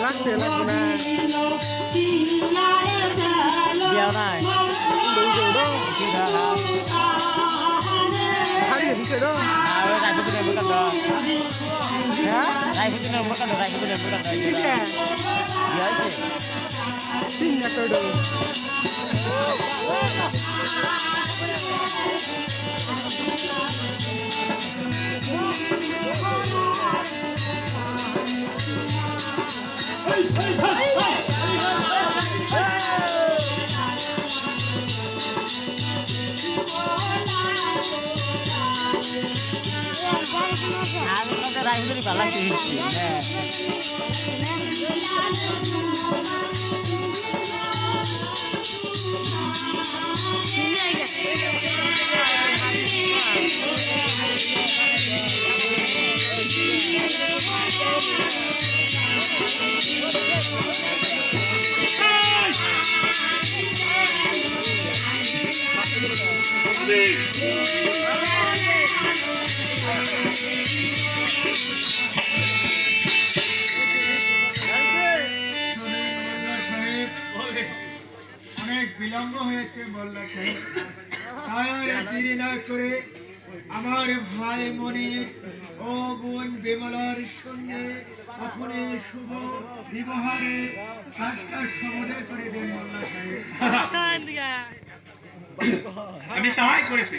লাগছে লাগবে না বিয়া নাই হারিয়ে দিছে রে রাইফেল দিনে বুকা দাও হ্যাঁ রাইফেল দিনে বুকা দাও রাইফেল দিনে বুকা দাও ঠিক আছে বিয়া আছে তিন না তো রাইফেল ভালো লাগছে হ্যাঁ অনেক বিলম্ব হয়েছে মোল্লা সাহেব তাই দেরি না করে আমার ভাই মনির ও বোন বিমলার সঙ্গে আপনি শুভ বিবাহের কাজটা সমাধা করে দেন মোল্লা সাহেব আমি তাই করেছি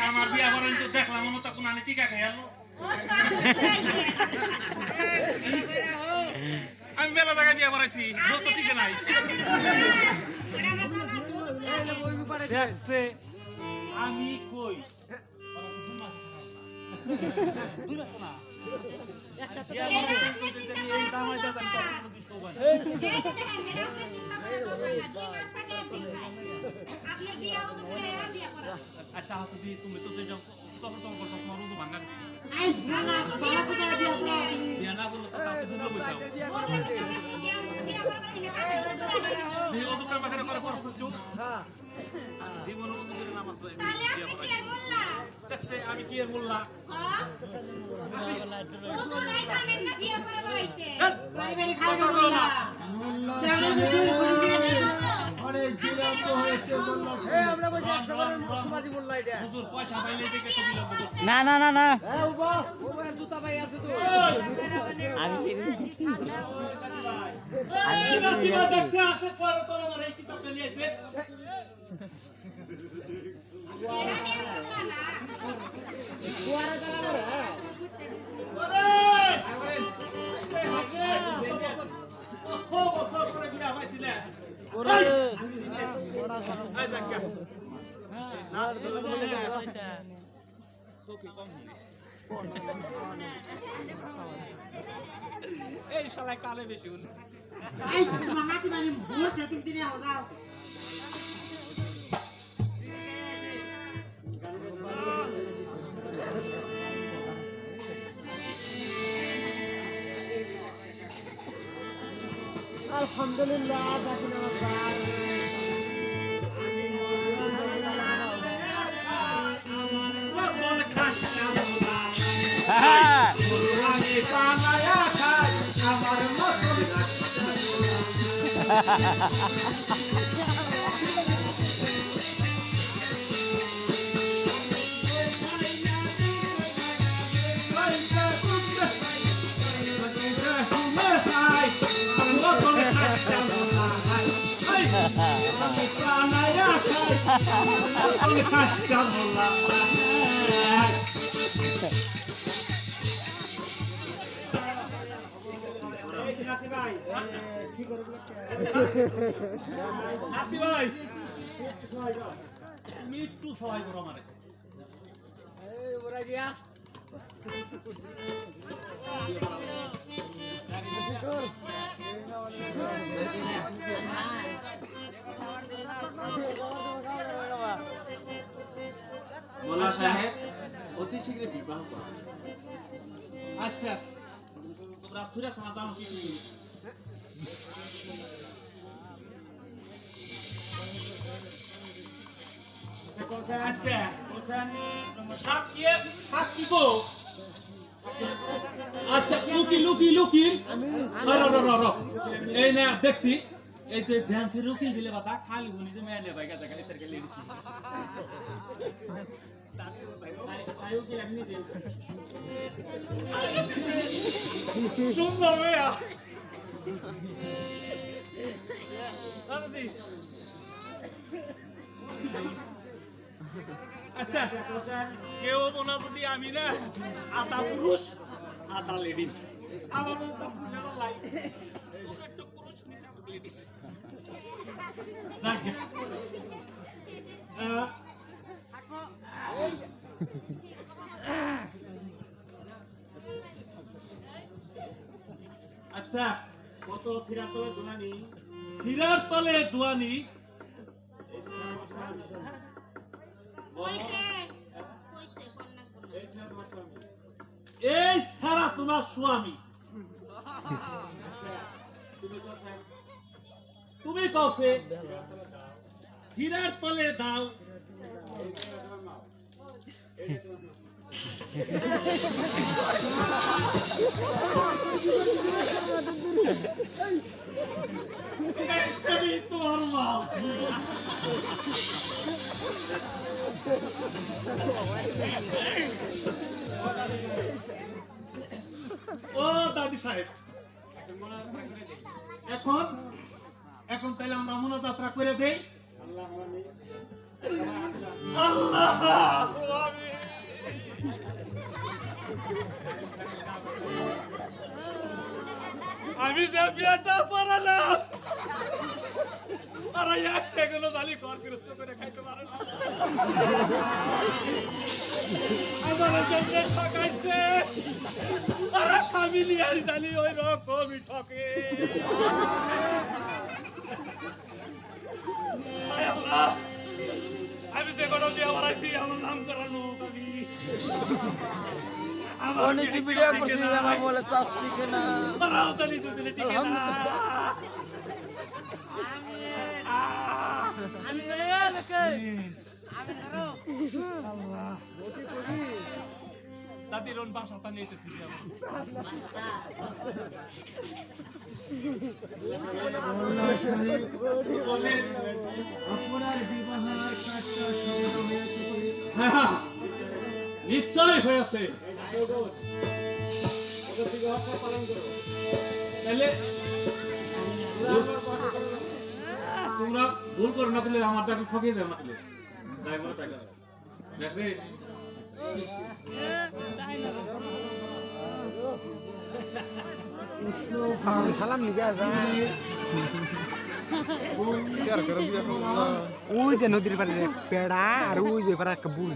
আমার বিয়া করেন তো দেখলাম তখন আমি টিকা খাই আমি মেলা জায়গায় বিয়া করাইছি তো টিকা নাই দেখছে আমি কই আচ্ছা তুমি তো তখন তোমার রোজ ভাঙা বিয়া না বললো দুটো বসাও দোকান বাজারে করে করছো জীবন নামাজ দেখছে আমি কি এর মোল্লা অনেক বিলম্ব হয়েছে না না না না এই শালায় কালে বেশি আলহামদুলিল্লাহ Hey! প্রাণায়া খাই কাজটা বললাম হাতি ভাই মৃত্যু সহায় করো আমারে মোল্লা সাহেব অতি শীঘ্র বিবাহ করা। আচ্ছা তোমরা সুরে শোনা দাও কি আচ্ছা সাক্ষী গো আচ্ছা লুকিল এই না দেখছি এই যে ধ্যানসি লুকিয়ে দিলে বাতা খালি উনি যে মেয়ে ভাই গাছা গালি তার গেলে দিছি সুন্দর মেয়া আচ্ছা কেউ বলা যদি আমি না আধা পুরুষ আধা লেডিস আমার মতো ফুলের লাই একটু পুরুষ নিচে লেডিস আচ্ছা কত ফিরার তলে দুয়ানি এই সারা তোমার স্বামী তুমি কওছে হীরার তলে দাও তোর মা ও দাদি সাহেব এখন তাহলে আমরা মনে যাত্রা করে দেই আল্লাহ আমি যে বিয়েটা পড়ালাম আর এক সেকেন্ড জালি ঘর গৃহস্থ করে খাইতে পারে না আমার জন্য ঠকাইছে আর স্বামী লিয়ার জালি ওই রকমই ঠকে আমি যে কোনো বিয়ে বাড়াইছি আমার নাম করানো আমি অনেকে ভিডিও করছি আমার বলে চাষ ঠিক না মারাও জালি দুদিনে ঠিক না দাদির বাসাটা নিতেছি নিশ্চয় হয়েছে তোমরা ভুল করো না তুলে আমার টাকা ঠকিয়ে যাও না তুলে দেখবে সালাম নিকে ওই যে নদীর পাড়ে পেড়া আর ওই যে পাড়া একটা বুল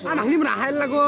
আমার হাইল লাগো